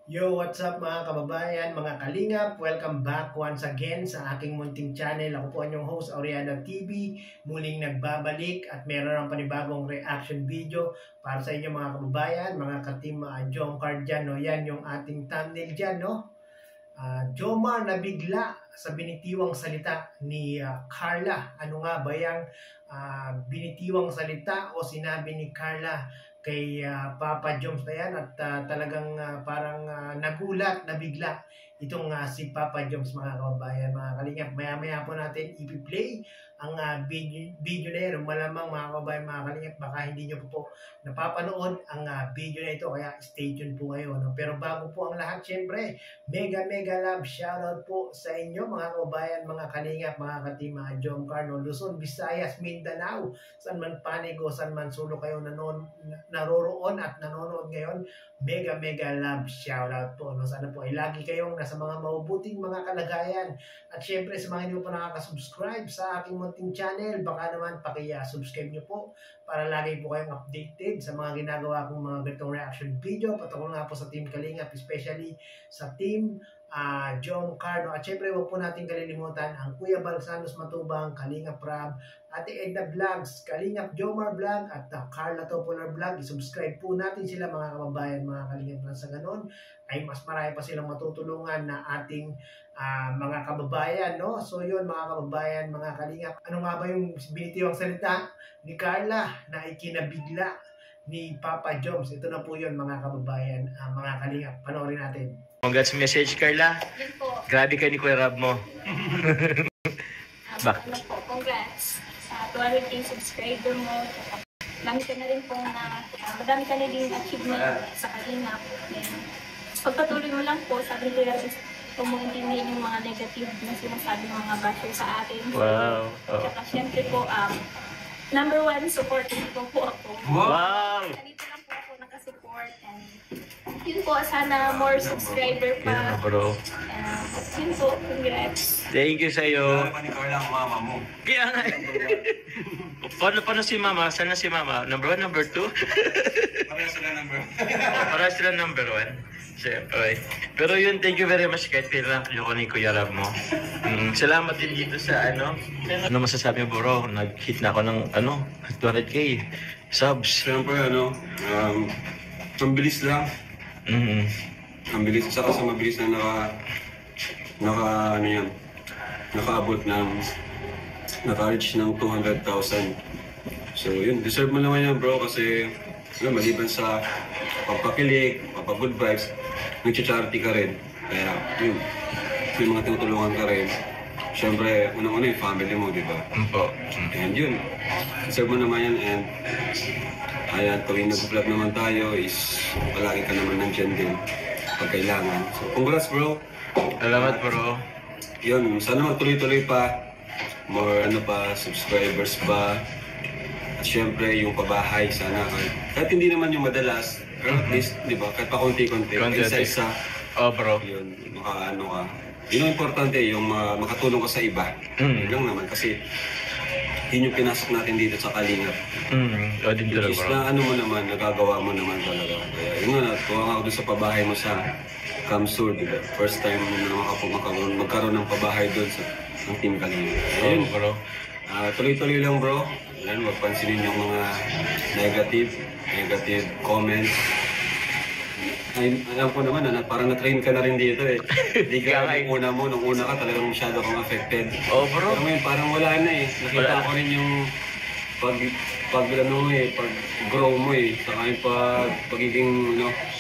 Yo, what's up mga kababayan, mga kalingap? Welcome back once again sa aking munting channel. Ako po ang inyong host, Aureano TV. Muling nagbabalik at meron ang panibagong reaction video para sa inyo mga kababayan, mga ka-team Jomcar dyan. No? Yan yung ating thumbnail dyan. No? Jomar na bigla sa binitiwang salita ni Carla. Ano nga ba yung binitiwang salita o sinabi ni Carla kay Papa Joms na yan at talagang parang nagulat na bigla itong si Papa Joms mga kababayan, mga kalingap. Maya-maya po natin i-play ang video na yan. Malamang mga kababayan, mga kalingap, baka hindi nyo po napapanood ang video na ito, kaya stay tuned po kayo. No? Pero bago po ang lahat, syempre, mega love shoutout po sa inyo mga kababayan, mga kalingap, mga ka-team Jomcar, no? Luzon, Visayas, Mindanao, saan man panig o saan man sulok kayo naroroon at nanonood ngayon, mega love shoutout po. No? Sana po ay lagi kayong nasa mga mabubuting mga kalagayan. At syempre sa mga hindi po nakaka-subscribe sa aking munting channel, baka naman paki-subscribe nyo po para lagi po kayong updated sa mga ginagawa kong mga ganitong reaction video. Patungkol nga po sa Team Kalingap, especially sa Team Jomcar. No? At syempre huwag po natin kalilimutan ang Kuya Balsanos Matubang, Kalingap Rab, Ate Edna Vlogs, Kalingap Jomar Vlog at Carla Topolar Vlog. I-subscribe po natin sila mga kababayan, mga kalingap, na sa ganon ay mas marami pa silang matutulungan na ating mga kababayan. No? So yun mga kababayan, mga kalingap, ano nga ba yung binitiwang salita ni Carla na ikinabigla ni Papa Joms? Ito na po yun mga kababayan, mga kalingap. Panoorin natin. Congrats message, Carla. Yun po. Grabe ka ni Kuya Rab mo. Ano po, congrats sa 200k subscriber mo. Marami ka na rin po na, madami ka na rin achievement sa Kalingap. Pagpatuloy mo lang po, sabi ko yung pumuntindihin yung mga negative na sinasabi ng mga basher sa atin. Wow. Oh. Saka syempre po, number one, supporting po ako. Wow! Dito lang po ako nakasupport. And yun po, sana more subscriber pa. Yeah, bro. Yun po, congrats. Thank you sa'yo. Ano pa ni Carla ang mama mo? Kaya nga. Paano si Mama? Sana si Mama? Number 1, number 2? Pareho sila number. Para sila number 1. Siyempre. Pero yun, thank you very much kahit kailan ko ni Kuya Rab mo. Salamat din dito sa ano. Ano masasabi mo, bro? Nag-hit na ako ng 200k subs. Siyempre, ang bilis lang. Ang bilis. Saka sa mabilis na nakaabot ng naka-reach ng 200,000. So yun, deserve mo naman yan bro kasi yun, maliban sa pagpakilig, good vibes, nag-charity ka rin. Kaya yun, may mga tinutulungan ka rin. Siyempre, unang-una yung family mo, di ba? Po. And yun, deserve mo naman yan and ayan, tuwing nag-vlog naman tayo is palagi ka naman nandyan din pag kailangan. So congrats bro! Salamat bro. Yun, sana magtuloy-tuloy pa. More subscribers pa. At syempre, yung pabahay sana. Kahit hindi naman yung madalas, pero at least, di ba, kahit pa konti-konti. Isa-isa. Oh bro. Yun, makaano ka. Yun ang importante, yung makatulong ka sa iba. Yun lang naman, kasi yun yung pinasok natin dito sa Kalingap. O din talaga bro. Na ano mo naman, nagagawa mo naman talaga. Kaya yun nga, tuwa nga ako doon sa pabahay mo sa Kamsur, di ba? First time na magkaroon ng pabahay doon sa Team Kalingap. Ayun bro. Tuloy-tuloy lang bro. Yan, wag pansinin yung mga negative comments. Ay, alam ko naman na parang na-train ka na rin dito eh. Hindi ka nung una ka talagang masyado kang affected. Oh bro. Pero ngayon parang wala na eh. Nakita ko rin yung pag-grow mo eh. Saka yung pagiging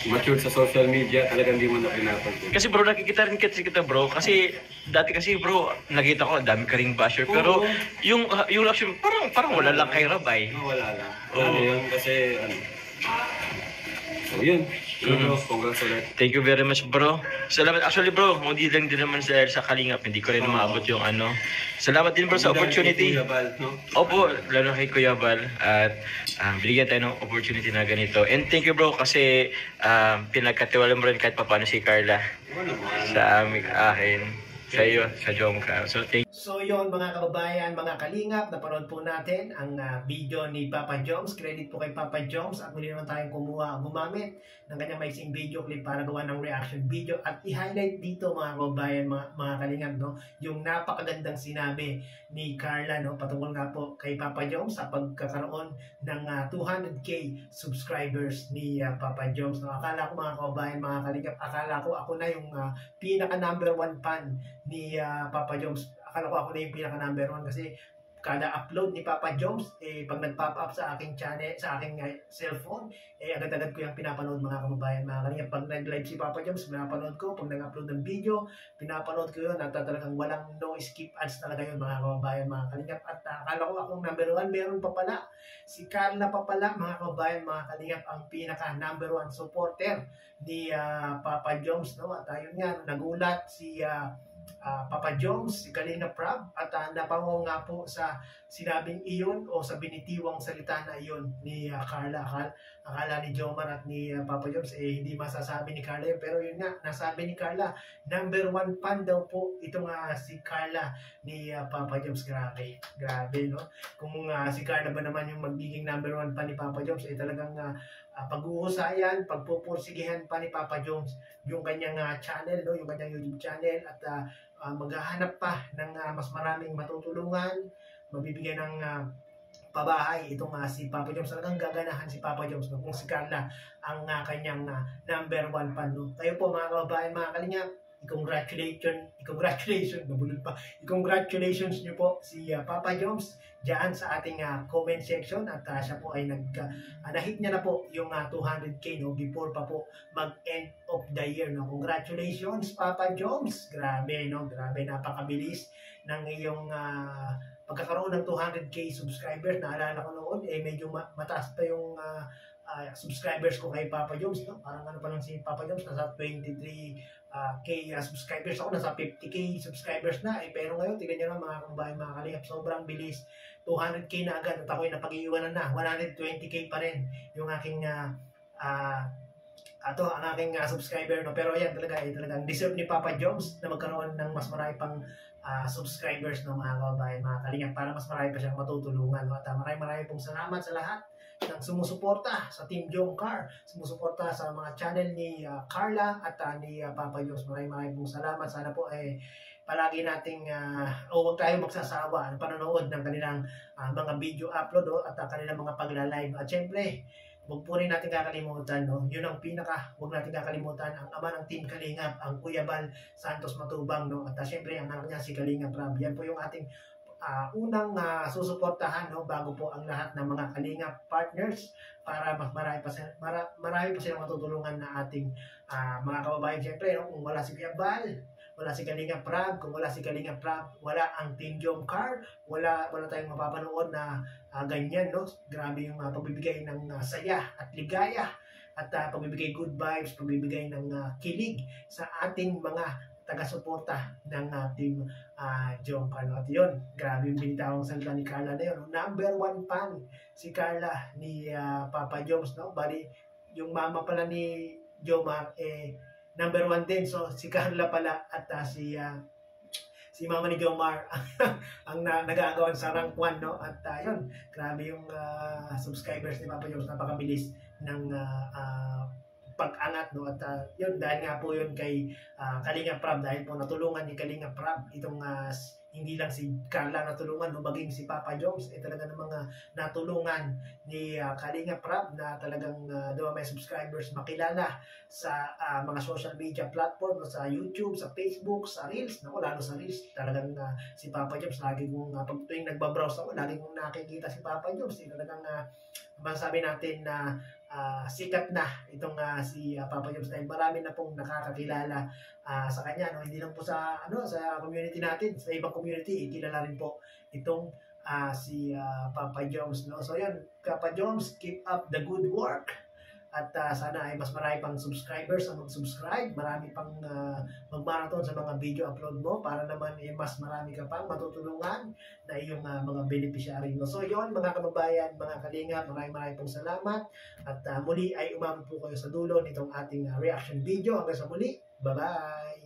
matured sa social media, talagang hindi mo na pinapansin. Kasi bro, nakikita rin kita bro. Kasi dati kasi bro, nakita ko dami ka ring basher. Pero yung reaction, parang wala lang kay Rabay. Wala lang. Ano yun kasi so yun. Congrats ulit. Thank you very much bro. Salamat. Actually bro, hindi lang din naman sa Kalingap. Hindi ko rin maabot yung ano. Salamat din bro sa opportunity. Kuya Bal, no? Opo, lalo kay Kuya Bal. At binigyan tayo ng opportunity na ganito. And thank you bro kasi pinagkatiwala mo rin kahit paano si Carla sa akin. Sa iyo, sa Jomcar. So thank you. So yon mga kababayan, mga kalingap, napanood po natin ang video ni Papa Joms. Credit po kay Papa Joms at muli naman tayong gumamit ng kanyang maising video clip para gawa ng reaction video at i-highlight dito mga kababayan, mga kalingap, no, yung napakagandang sinabi ni Carla, no, patungkol nga po kay Papa Joms sa pagkakaroon ng 200k subscribers ni Papa Joms. No, akala ko mga kababayan, mga kalingap, akala ko ako na yung pinaka number 1 fan ni Papa Joms. Akala ko ako na yung pinaka number 1 kasi kada upload ni Papa Joms, pag nag-pop up sa aking channel, sa aking cellphone, agad-agad ko yung pinapanood mga kababayan, mga kalingap. Pag nag-live si Papa Joms, pinapanood ko. Pag nag-upload ng video, pinapanood ko yun. At talagang walang no skip ads talaga yun mga kababayan, mga kalingap. At akala ko akong number 1, meron pa pala. Si Carla pa pala mga kababayan, mga kalingap, ang pinaka number 1 supporter ni Papa Joms, no? At ayun nga, nagulat si Papa Joms, si Kalinga Prab, at napango nga po sa sinabing iyon o sa binitiwang salita na iyon ni Carla. Akala ni Jomar at ni Papa Joms hindi masasabi ni Carla yun, pero yun nga, nasabi ni Carla, number 1 fan daw po itong si Carla ni Papa Joms. Grabe, no? Kung si Carla ba naman yung magiging number 1 fan ni Papa Joms, talagang pag-uusayan, pagpupursigihan pa ni Papa Joms yung kanyang channel, no, yung kanyang YouTube channel, at maghahanap pa ng mas maraming matutulungan, mabibigyan ng pabahay itong si Papa Joms. Talagang gaganahan si Papa Joms, no, kung si Carla ang kanyang number 1 fan, no. Kayo po mga kababayan, mga kalingap, congratulations nyo po si Papa Joms dyan sa ating comment section, at siya po ay nahit niya na po yung 200k, no, before pa po mag-end of the year, no. Congratulations Papa Joms, grabe, no, grabe, napakabilis ng iyong pagkakaroon ng 200k subscribers. Naalala ko noon, medyo mataas pa yung subscribers ko kay Papa Joms, no? Parang ano pa lang si Papa Joms, nasa 23k subscribers ako, nasa 50k subscribers na, pero ngayon, tignan nyo na mga kababayan, mga kalingap, sobrang bilis, 200k na agad, at ako'y napag-iiwanan na, 120k pa rin yung aking ang aking subscriber, no? Pero ayan, talagang deserve ni Papa Joms na magkaroon ng mas marami pang subscribers, no, mga kababayan, mga kalingap, para mas marami pa siyang matutulungan, no? At maraming pong salamat sa lahat ng sumusuporta sa Team Jomcar, sumusuporta sa mga channel ni Carla at ni Papa Joms. Maraming pong salamat. Sana po palagi nating huwag tayo magsasawa ng panonood ng kanilang mga video upload, at kanilang mga pagla-live. At syempre, huwag po rin natin kakalimutan, no? Yun ang huwag natin kakalimutan, ang ama ng Team Kalingap, ang Kuya Bal Santos Matubang, no? At syempre, ang anak niya si Kalinga Prab. Yan po yung ating unang susuportahan, no, bago po ang lahat ng mga Kalingap partners, para mas marami pa silang matutulungan na ating mga kababayan. Syempre, no, kung wala si Kuya Bal, wala si Kalinga Prab. Kung wala si Kalinga Prab, wala ang Team Jomcar, wala tayong mapapanood na ganyan, no. Grabe yung pagbibigay ng saya at ligaya, at pagbibigay good vibes, pagbibigay ng kilig sa ating mga taga-suporta ng Team Jomcar. At yun, grabe yung binitawang salita ni Carla na yun. Number 1 fan si Carla ni Papa Joms, no? Bali, yung mama pala ni Jomar number 1 din. So si Carla pala at si mama ni Jomar ang nag-aagawan sa rank 1, no? At yun, grabe yung subscribers ni Papa Joms, napakabilis ng pag-angat, no? At yun, dahil nga po yun kay Kalinga Prab, dahil po natulungan ni Kalinga Prab itong hindi lang si Carla natulungan, no, maging si Papa Joms talaga ng mga natulungan ni Kalinga Prab, na talagang dumami subscribers, makilala sa mga social media platform, no, sa YouTube, sa Facebook, sa Reels, no, lalo sa Reels, talagang si Papa Joms, lagi kong pag tuwing nagbabrowse ako, lagi kong nakikita si Papa Joms, talagang masasabi natin na sikat na itong si Papa Joms, dahil marami na pong nakakakilala sa kanya, no? Hindi lang po sa sa community natin, sa ibang community kilala rin po itong si Papa Joms, no? So yun, Papa Joms, keep up the good work, at sana ay mas marami pang subscribers ang mag-subscribe, marami pang mag-marathon sa mga video upload mo, para naman mas marami ka pang matutulungan na iyong mga beneficiary, no? So yun mga kababayan, mga kalinga, maraming pong salamat, at muli ay umabot po kayo sa dulo nitong ating reaction video. Hanggang sa muli, bye bye.